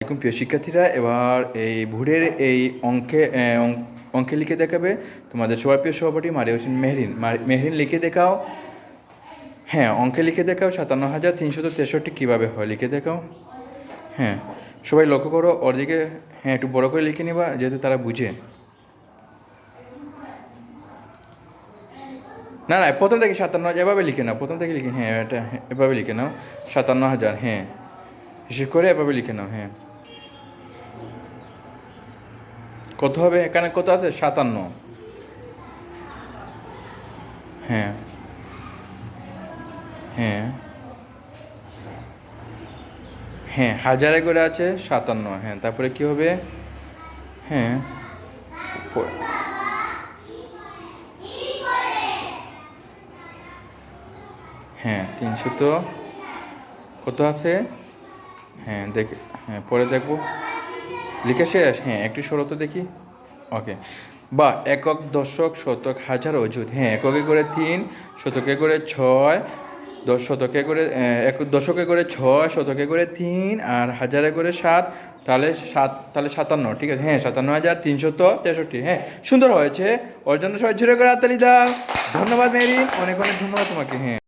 এখন প্রিয় শিক্ষার্থীরা, এবার এই ভোরের এই অঙ্কে লিখে দেখাবে তোমাদের সবার প্রিয় সহপাঠী মারিয়া হোসেন মেহরিন। মেহরিন লিখে দেখাও। হ্যাঁ, অঙ্কে লিখে দেখাও 57,363 কীভাবে হয় লিখে দেখাও। হ্যাঁ, সবাই লক্ষ্য করো ওর দিকে। হ্যাঁ, একটু বড় করে লিখে নিবা যেহেতু তারা বুঝে। না না, প্রথম থেকে 57,000 এভাবে লিখে নাও। প্রথম থেকে লিখে, হ্যাঁ এটা এভাবে লিখে নাও 57,000। হ্যাঁ, হিসেব করে এভাবে লিখে নাও। হ্যাঁ, কত হবে এখানে? কত আছে? 57। হ্যাঁ হ্যাঁ হ্যাঁ, হাজারে করে আছে 57। হ্যাঁ, তারপরে কি হবে? হ্যাঁ, হ্যাঁ 300 কত আছে? হ্যাঁ দেখে, হ্যাঁ পরে দেখবো। লিখে শেষ? হ্যাঁ, একটু সরো তো দেখি। ওকে। বা একক, দশক, শতক, হাজার, অযুত। হ্যাঁ, এককে করে 3, শতকে করে 6, শতকে করে দশকে করে 6, শতকে করে 3, আর হাজারে করে 7। তাহলে 57। ঠিক আছে। হ্যাঁ, 57,363। হ্যাঁ, সুন্দর হয়েছে। ওর জন্য সবাই জোরে করে হাততালি দাও। ধন্যবাদ মেরিন, অনেক অনেক ধন্যবাদ তোমাকে। হ্যাঁ।